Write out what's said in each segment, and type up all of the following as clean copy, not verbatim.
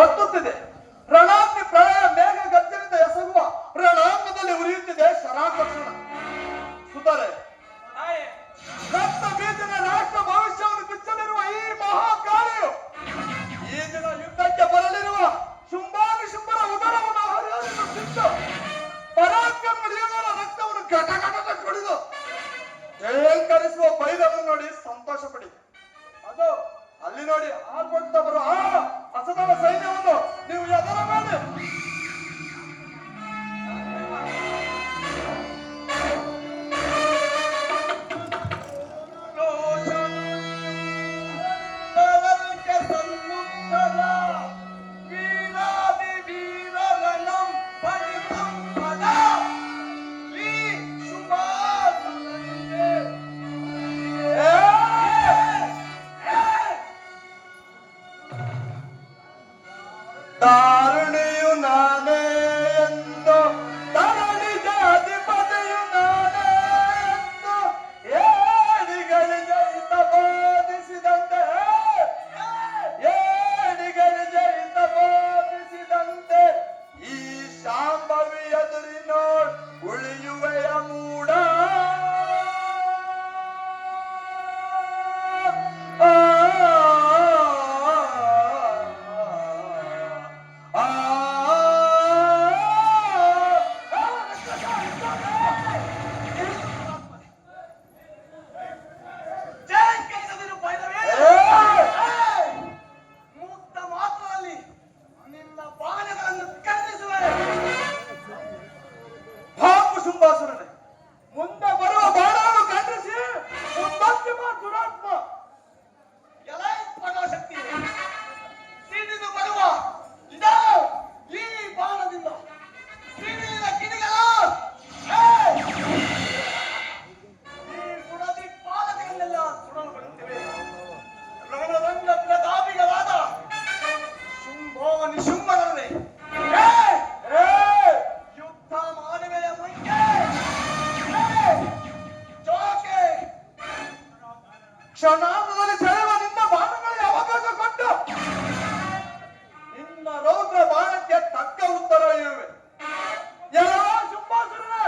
ಒತ್ತುತ್ತಿದೆ ರಣಾಗ್ನಿ ಪ್ರಳಯ ಮೇಘ ಗರ್ಜನೆಯಿಂದ ಎಸಗುವ ರಣಾಂಗದಲ್ಲಿ ಉರಿಯುತ್ತಿದೆ ಶರಾಕರ್ಷಣ ಸುತರೆ ರಕ್ತ ಬೀಜದ ರಾಷ್ಟ್ರ ಭವಿಷ್ಯವನ್ನು ಬಿಚ್ಚಲಿರುವ ಈ ಮಹಾಕಾಳಿಯು ಈ ದಿನ ಯುದ್ಧಕ್ಕೆ ಬರಲಿರುವ ಶುಂಭಾನಿಶುಂಭರ ಉದರವನ್ನು ಹರಿದು ತಿಂದು ಪರಾಕ್ರಮ ನಿಯಮದ ರಕ್ತವನ್ನು ಘಟಘಟದ ಕುಡಿದು ಜಯಂಕರಿಸುವ ಬೈದವನ್ನು ನೋಡಿ ಸಂತೋಷ ಪಡಿ. ಅದು ಅಲ್ಲಿ ನೋಡಿ ಆರ್ಭಟ ಬರುವ ಅಸದಳ ಸೈನ್ಯವನ್ನು ನೀವು ಎದರ ಮೇಲೆ ತಾರುಣಿಯು ನಾನೇ ಎಂದು ತರಣಿದ ಅಧಿಪತಿಯು ನಾನೇ ಎಂದು ಏಡಿಗಳಿಗೆ ಹಿತ ಬೋಧಿಸಿದಂತೆ ಈ ಶಾಂಭವಿ ಎದುರಿನೋಡ್ ಉಳಿಯುವೆಯ ಮೂಡ ಮುಂದೆ ಬರುವ ಬಾಣವನ್ನು ಖಂಡಿಸಿ ಮುಂದಕ್ಕೆ ದುರಾತ್ಮ ಶಕ್ತಿ ಸಿಡಿದು ಬರುವ ಈ ಬಾಣದಿಂದ ಸಿಡಿಲಿನ ಕಿಡಿಗಳು ಈ ಸುಡದಿ ಪಾಲನೆಯನ್ನೆಲ್ಲ ಸುಡಲ್ಪಡುತ್ತಿವೆ. ರಣರಂಗ ಪ್ರತಾಪಿಗಳಾದ ಶುಂಭೋನಿ ಶುಂಭನವೇ ಯುದ್ಧ ಮಾಡುವೆಯ ಮುಂಚೆ ಜೋಕೆ ಕ್ಷಣಾರ್ಧದಲ್ಲಿ ಸೆಳೆಯುವ ನಿನ್ನ ಬಾಣಗಳಿಗೆ ಅವಕಾಶ ಕೊಟ್ಟು ನಿನ್ನ ರೌದ್ರ ಬಾಣಕ್ಕೆ ತಕ್ಕ ಉತ್ತರ ಇರುವೆ. ಎಲ್ಲ ಶುಂಭಾಸುರನೇ,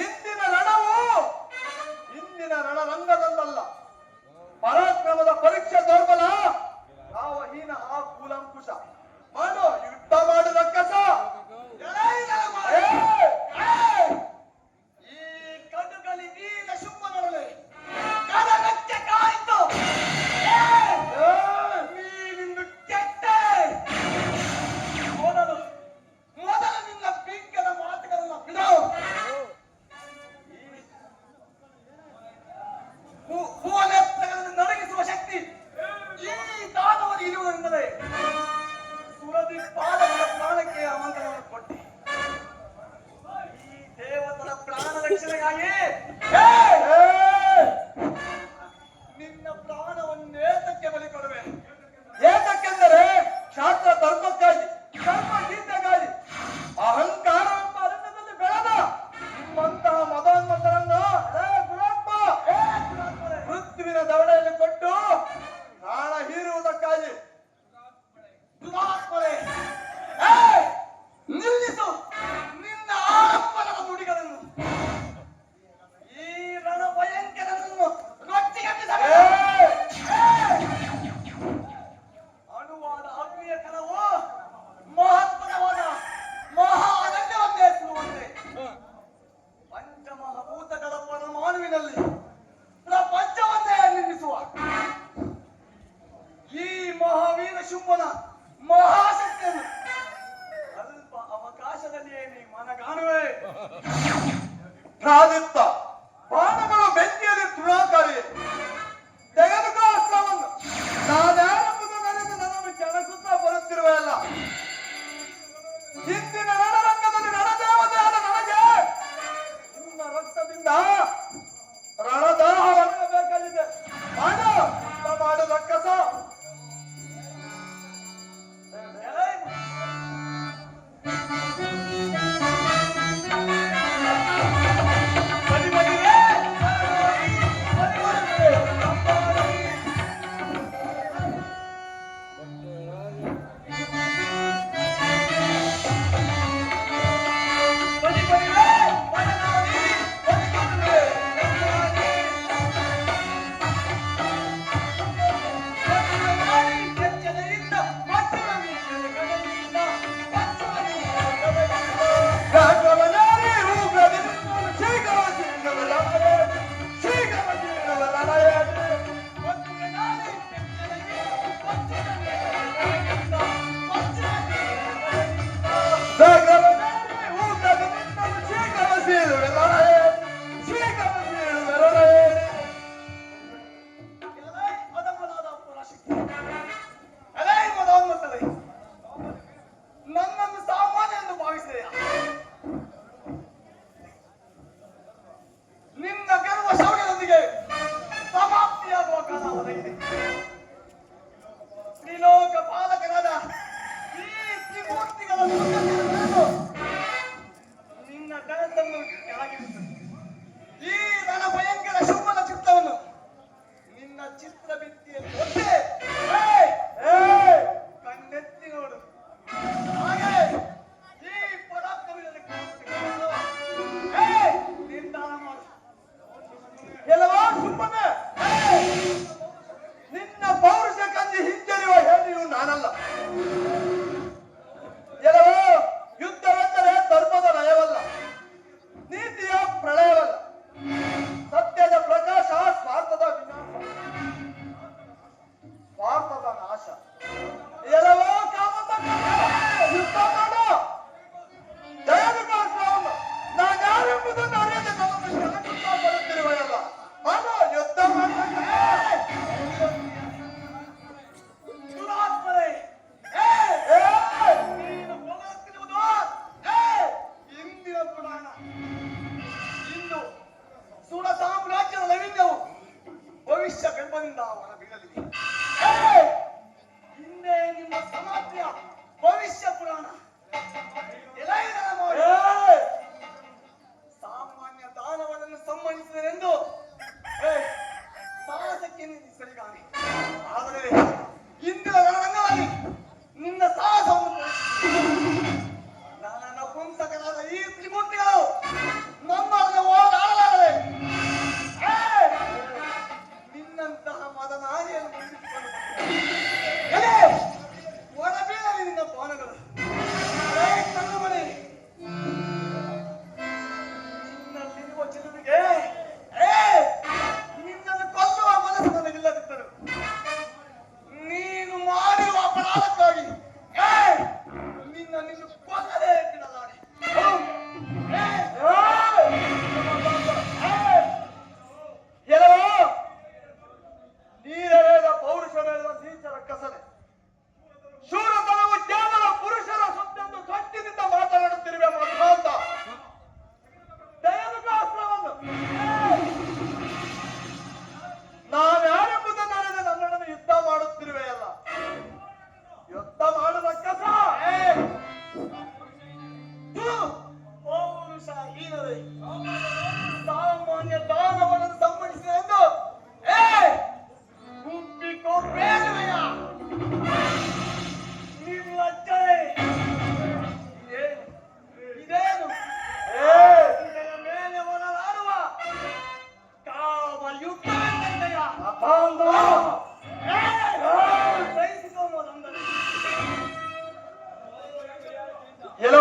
ಇಂದಿನ ರಣರಂಗದಲ್ಲ, ಪರಾಕ್ರಮದ ಪರೀಕ್ಷೆ ದೌರ್ಬಲ ಯಾವ ಹೀನ ಆ ಕೂಲಂಕುಶ ಮಾಡು ಯುದ್ಧ ಮಾಡು ರಕ್ಕಸ. ಈ ಕಡುಗಲಿ ವೀರ ಶುಂಭನವೇ ಕದಗಕ್ಕೆ ಕಾಯಿತು ನೀನಿಂದು ಕೆಟ್ಟೆ. ಮೊದಲು ನಿನ್ನ ಬಿಂಕದ ಮಾತುಗಳನ್ನ ಬಿಡು. ಭುವನೆತ್ತಗಳನ್ನು ನಡಗಿಸುವ ಶಕ್ತಿ ಈ ದಾನವರಿಗೆ ಇರುವುದೆಂದರೆ ಸುರದಿ ಪಾಲಕರ ಪ್ರಾಣಕ್ಕೆ ಆಮಂತ್ರಣವನ್ನು ಕೊಟ್ಟಿ ಈ ದೇವತರ ಪ್ರಾಣ ರಕ್ಷಣೆಗಾಗಿ ನಿನ್ನ ಪ್ರಾಣವನ್ನೇತಕ್ಕೆ ಬಲಿ ಕೊಡುವೆ. ಏತಕ್ಕೆಂದರೆ ಶಾಸ್ತ್ರ ಧರ್ಮಕ್ಕಾಗಿ ಧರ್ಮ ಗೀತೆಗಾಗಿ ಅಹಂಕಾರ ಎಂಬ ಅರಣ್ಯದಲ್ಲಿ ಬೆಳೆದ ನಿಮ್ಮಂತಹ ಮದೋನ್ಮತರನ್ನ ಗುರಾತ್ಮ ಮೃತ್ಯುವಿನ ದವಡೆಯಲ್ಲಿ ಕೊಟ್ಟು ಪ್ರಾಣ ಹೀರುವುದಕ್ಕಾಗಿ ದುರಾತ್ಮರೇ ನಿಲ್ಲಿಸು ನಿನ್ನ ಆರಂಭದ ನುಡಿಗಳನ್ನು. ಈ ರಣ ಭಯಂಕರನನ್ನು ರೊಚ್ಚಿಗಟ್ಟಿಸಬೇಕು. ಅಣುವಾದ ಅಗ್ನಿಯ ಕಣವು ಮಹತ್ವರವಾದ ಮಹಾ ಅರಣ್ಯವನ್ನೇ ಸುಡುವಂತೆ ಪಂಚಮಹಾಭೂತಗಳ ಪರಮಾಣುವಿನಲ್ಲಿ ಪ್ರಪಂಚವನ್ನೇ ನಿರ್ಮಿಸುವ ಈ ಮಹಾವೀರ ಶುಂಭನ ಮಹಾಶಕ್ತಿಯನ್ನು ಅಲ್ಪ ಅವಕಾಶದಲ್ಲಿಯೇ ನೀ ಮನಗಾಣುವೆ. ಪ್ರಾದಿತ್ತ ಬಾಣಗಳು ಬೆಂಕಿಯಲ್ಲಿ ತೃಣಾಕಾರಿ ತೆಗೆದುಕೋ ಅಸ್ತ್ರವನ್ನು. ನಾನ್ಯಾರೆಂಬುದು ನನಗೆ ನನ್ನನ್ನು ಕೆಣಕುತ್ತಾ ಬರುತ್ತಿರುವೆಯಲ್ಲ. ಇಂದಿನ ರಣರಂಗದ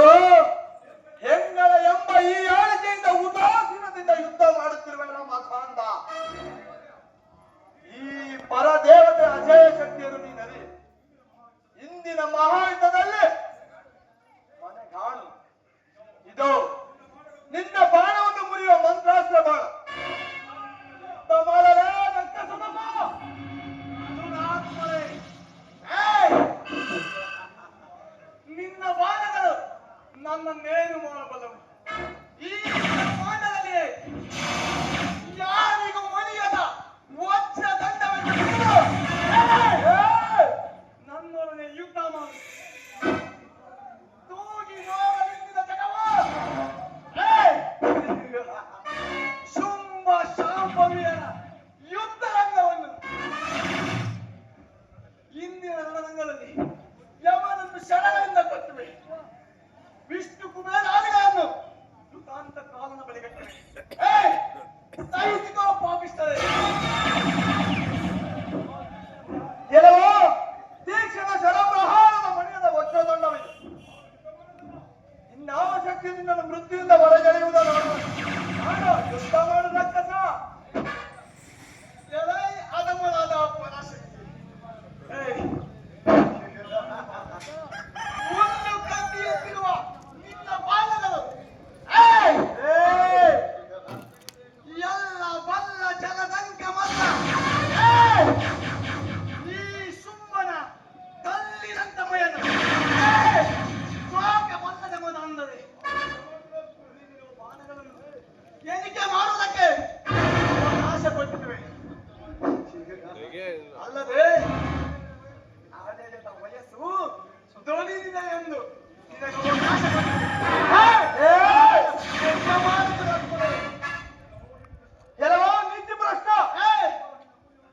ನೋಡು, ಹೆಂಗಳ ಎಂಬ ಈ ಆಳಿಕೆಯಿಂದ ಉದಾಸೀನದಿಂದ ಯುದ್ಧ ಮಾಡುತ್ತಿರುವೆ ನಮ್ಮ ಕಾಂದ. ಈ ಪರದೇವತೆ ಅಜಯ ಶಕ್ತಿಯನ್ನು ನೀನರಿ. ಇಂದಿನ ಮಹಾಯುದ್ಧದಲ್ಲಿ ಮನೆಗಾಣು. ಇದು ನಿನ್ನ ಬಾಣವನ್ನು ಮುರಿಯುವ ಮಂತ್ರಾಸ್ತ್ರ ಬಾಣ. ಯುದ್ಧ ಮಾಡಲೇ ರಕ್ಕಸನಮ್ಮ. ದುರಾತ್ಮರೇ, ಏಯ್! ನಿನ್ನ ಬಾಣಗಳು ನನ್ನನ್ನೇನು ಮಾಡಬಲ್ಲವು? ಈ ಬಾಣದಲ್ಲಿ ಯಾರಿಗೂ ಮಣಿಯದ ವಜ್ರ ದಂಡವನ್ನು ಹಿಡಿದು, ಏಯ್! ನನ್ನೊಡನೆ ಯುದ್ಧ ಮಾಡಿ ತೂಗಿ ನೋಡಲಿದ್ದ ಜಗವ, ಏಯ್! ಶುಂಭ ಶಾಂಭವಿಯರ ಯುದ್ಧ ರಂಗವನ್ನು ಇಂದಿನ ರಣರಂಗದಲ್ಲಿ ಯಮನನ್ನು ಶರಣದಿಂದ ಕಟ್ಟುವೆ. ವಿಷ್ಣು ಕುಬೇರಾದಿಗಳನ್ನು ಯುಗಾಂತ ಕಾಲನ ಬಳಿ ಕಟ್ಟುವೆ. ಏಯ್! ಸಹಿಸಿಕೋ ಪಾಪಿಸ್ತದೆ. ಕೆಲವು ತೀಕ್ಷ್ಣ ಶರಪ್ರಹಾರದ ಮಣಿಯದ ವಜ್ರದಂಡವಿದೆ. ಇನ್ನಾವ ಶಕ್ತಿ ನಿನ್ನನ್ನು ಮೃತ್ಯುವಿಂದ ಹೊರಗೆಳೆಯುವುದನ್ನು ನಾನು ಯುದ್ಧ ಮಾಡು ರಕ್ಕಸ. ಎಲೈ ಅದಮಳಾದ ಪರಾಶಕ್ತಿ, ಏಯ್! ಒಂದು ಕತ್ತಿಯಂತಿರುವ ನಿನ್ನ ಬಾಣಗಳು, ಏಯ್! ಏಯ್! ಎಲ್ಲ ಬಲ್ಲ ಜಲದಂಕ ಮಲ್ಲ, ಏಯ್! ಈ ಶುಂಭನ ಕಲ್ಲಿನಂತ ಮೈಯನ್ನು, ಏಯ್! ಶೋಕ ಬಲ್ಲದ ಮನ ಅಂದರೆ ಬಾಣಗಳನ್ನು ಎಣಿಕೆ ಮಾಡುವುದಕ್ಕೆ ಅವಕಾಶ ಕೊಟ್ಟಿವೆ. ಅಲ್ಲದೆ ಆಡಳಿತ ವಯಸ್ಸು ದೊರೆಯಿದೆ ಎಂದು ನಿನಗೆ ಅವಕಾಶ ಕೊಟ್ಟಿವೆ. ಏಯ್! ಯುದ್ಧ ಮಾಡುವುದಕ್ಕೆ, ಕೆಲವು ನೀತಿ ಭ್ರಷ್ಟ. ಏಯ್!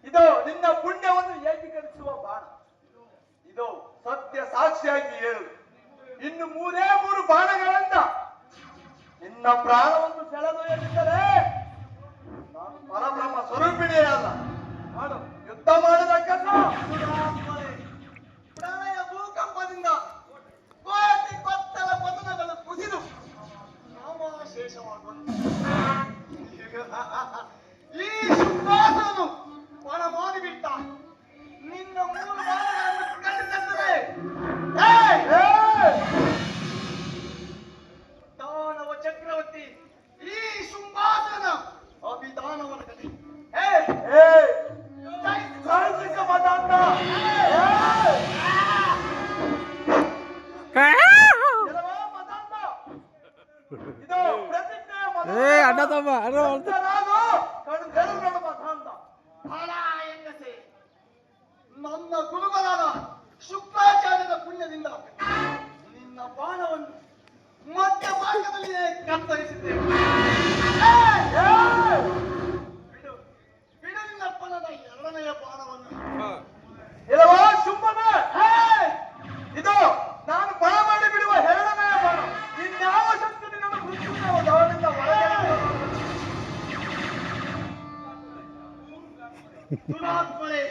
ಇದು ನಿನ್ನ ಪುಣ್ಯವನ್ನು ಏಕೀಕರಿಸುವ ಬಾಣ. ಇದು ಸತ್ಯ ಸಾಕ್ಷಿಯಾಗಿ ಹೇಳು. ಇನ್ನು ಮೂರೇ ಮೂರು ಬಾಣಗಳಿಂದ ನಿನ್ನ ಪ್ರಾಣವನ್ನು ಸೆಳೆದೊಯ್ಯದಿದ್ದರೆ ನಾನು ಪರಬ್ರಹ್ಮ ಸ್ವರೂಪಿಣಿಯೇ ಅಲ್ಲ. ಮಾಡು, ಯುದ್ಧ ಮಾಡಬೇಕಲ್ಲ. ದುರಾತ್ಮರೇ, ಪ್ರಳಯ ಭೂಕಂಪದಿಂದ ಕೋಟಿ ಕೊತ್ತಲ ಪತನಗಳು ಕುಸಿದು ನಾಮಾಶೇಷವಾಗುವಂತೆ ಈ ಶುಂಭಾಸುರನು ಪಣ ಮಾಡಿಬಿಟ್ಟ. ನಿನ್ನ ಮೂರು ಬಾಣಗಳನ್ನು ಖಂಡಿಸುತ್ತದೆ. ಏಯ್! ಏಯ್! ದಾನವ ಚಕ್ರವರ್ತಿ ಈ ಶುಂಭಾಸುರನ ಅಭಿದಾನವನ ಕಥೆ. ಏಯ್! ಏಯ್! ಜಯಿಸು. ಸಾಹಿತ್ಯಿಕ ಮತಾಂತ. ಏಯ್! ಕೆಲವು ಮತಾಂತ. ಇದು ಪ್ರತಿಜ್ಞೆಯ ಮತಾಂತ. ನಾನು ಕಣ್ಣು ತೆರೆದು ಮತಾಂತ. ಫಲ ಎಂಗಸೆ, ನನ್ನ ಗುರುಗಳಾದ ಶುಕ್ರಾಚಾರ್ಯದ ಪುಣ್ಯದಿಂದ ನಿನ್ನ ಬಾಣವನ್ನು ಮಧ್ಯ ಮಾರ್ಗದಲ್ಲಿಯೇ ಕತ್ತರಿಸಿದ್ದೇವೆ. ಏಯ್! ಏಯ್! ಬಿಡು, ಬಿಡು ನಿನ್ನಪ್ಪನದ ಎರಡನೆಯ ಬಾಣವನ್ನು. ಕೆಲವು ಶುಂಭನೇ. ಏಯ್! ಇದು ನಾನು ಪಣ ಮಾಡಿ ಬಿಡುವ ಎರಡನೆಯ ಬಾಣ. ಇನ್ಯಾವ ಶಕ್ತಿ ನಿನ್ನನ್ನು ಮೃತ್ಯುವಿನ ದಾಳಿಯಿಂದ ಹೊರಗೆಳೆಯುವುದು? ದುರಾತ್ಮರೇ,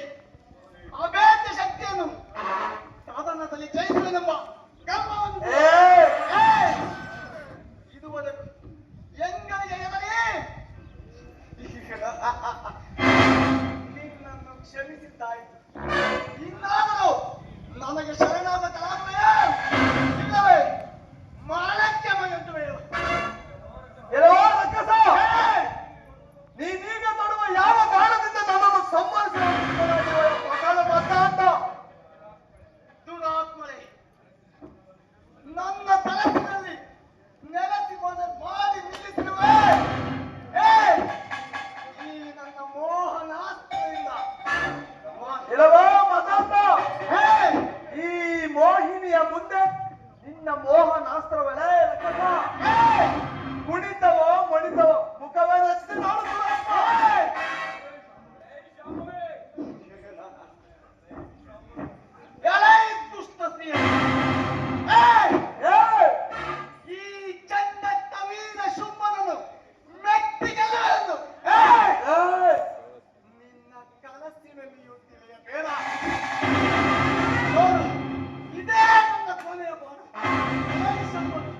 ಅಭೇದ್ಯ ಶಕ್ತಿಯನ್ನು ಸಾಧನದಲ್ಲಿ ಜಯಿಸುವೆನೆಂಬ ಗರ್ವವನ್ನು ಏಯ್! ಏಯ್! ಇದುವರೆಗೂ ಎಂಗಳಿಗೆ ಎದರಿ ನಿನ್ನನ್ನು ಕ್ಷಮಿಸಿದ್ದಾಯಿತು. ಇನ್ನಾದರೂ ನನಗೆ ಶರಣಾಗತರಾಗುವೆಯೇ ಇಲ್ಲವೇ ಮಾಳಕ್ಕೆ ಮೈಯೊಡ್ಡುವೆಯೋ? ಕೆಲವು ರಕ್ಕಸ. ನೀನೀಗ ತೊಡುವ ಯಾವ ಬಾಣದಿಂದ ನನ್ನನ್ನು ಸಂಹರಿಸುವ ಮಕಾಲ ಮತಾಂತ. ದುರಾತ್ಮರೇ, ನನ್ನ ತಲೆಯಲ್ಲಿ ನೆಲೆಸಿಕೊಂಡು ಮಾಡಿ ನಿಲ್ಲಿಸಿರುವೆ. ಏಯ್! ಈ ನನ್ನ ಮೋಹನಾಸ್ತ್ರದಿಂದ ಕೆಲವು ಮತಾಂತ. ಏಯ್! ಈ ಮೋಹಿನಿಯ ಮುಂದೆ ನಿನ್ನ ಮೋಹನಾಸ್ತ್ರವೇ ರಕ್ಕಸ. ಏಯ್! ಕುಣಿತವೋ ಮಣಿತವೋ ಮುಖವೇ ರಚಿಸಿ ನೋಡುತ್ತಿರುವ. ಏಯ್! ಎಲೈ ದುಷ್ಟ ಸ್ತ್ರೀಯೇ! ಏಯ್! ಏಯ್! ಈ ಚಂಡ ಕವೀರ ಶುಂಭನನ್ನು ಮೆಟ್ಟಿ ಗೆಲ್ಲುವೆಂದು ಏಯ್! ನಿನ್ನ ಕನಸಿನಲ್ಲಿ ಯುತ್ತಿವೆಯ ಬೇಡ. ನೋಡು, ಇದೇ ನನ್ನ ಕೊನೆಯ ಬಾಣ. ಎಲೈ ಶುಂಭನು,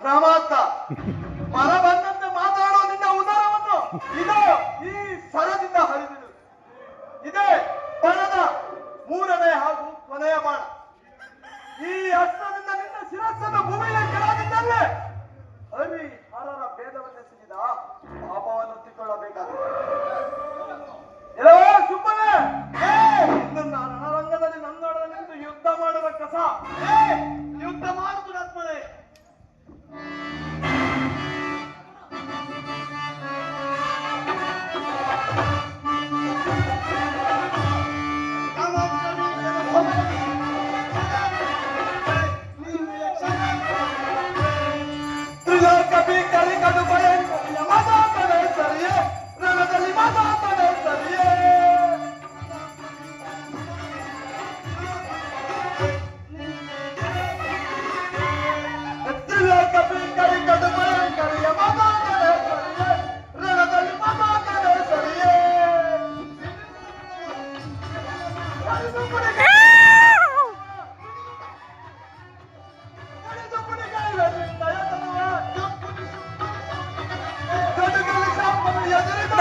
ಪ್ರಮಾದ ಮರ ಬಂದಂತೆ ಮಾತಾಡೋ ನಿನ್ನ ಉದರವನ್ನು ಇದು ಈ ಸರದಿಂದ ಹರಿದಿಡು. ಇದೇ ಬಣದ ಮೂರನೇ ಹಾಗೂ ಕೊನೆಯ ಬಾಣ. ಈ ಅಸ್ತ್ರದಿಂದ ನಿನ್ನ ಶಿರಸ್ಸನ್ನು ಭೂಮಿಗೆ ಕೆಳಗಿದ್ದಲ್ಲೇ ಹರಿ ಹರರ ಭೇದವನ್ನೆಸಗಿದ ಪಾಪವನ್ನು ಹೊತ್ತಿಕೊಳ್ಳಬೇಕಾಗಿದೆ. ಎಲ್ಲವೋ ಸುಮ್ಮನೆ ಇನ್ನು ನಾನು ರಣರಂಗದಲ್ಲಿ ನನ್ನೊಡನೆ ನಿಂತು ಯುದ್ಧ ಮಾಡುವ ಕಸ. ಯುದ್ಧ ಮಾಡುವುದು ಆತ್ಮನೇ. ತ್ರಿಲೋಕ ಭೀಕರಿ ಕಡು ಭಯಂಕರಿಯ ಮಾತಾಡಲೇ ಸರಿಯೇ, ರಣದಲ್ಲಿ ಮಾತಾಡಲೇ ಸರಿಯೇ. ತ್ರಿಲೋಕ ಭೀಕರಿ ಕಡು ಭಯಂಕರಿಯ ಮಾತಾಡಲೇ ಸರಿಯೇ, ರಣದಲ್ಲಿ ಮಾತಾಡಲೇ ಸರಿಯೇ. ಕಡಿದು ಪುಡಿಗೆ ಕಡಿದು ಪುಡಿಗಾಯಿವೆನಿಂದ ಯತನವ. ಗಡುಗಲಿ ಶಾಪನು ಎದುರಿದ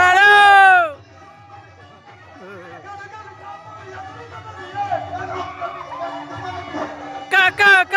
ಗಡುಗಲಿ ಶಾಪನು ಎದುರಿದ ಕಾಕ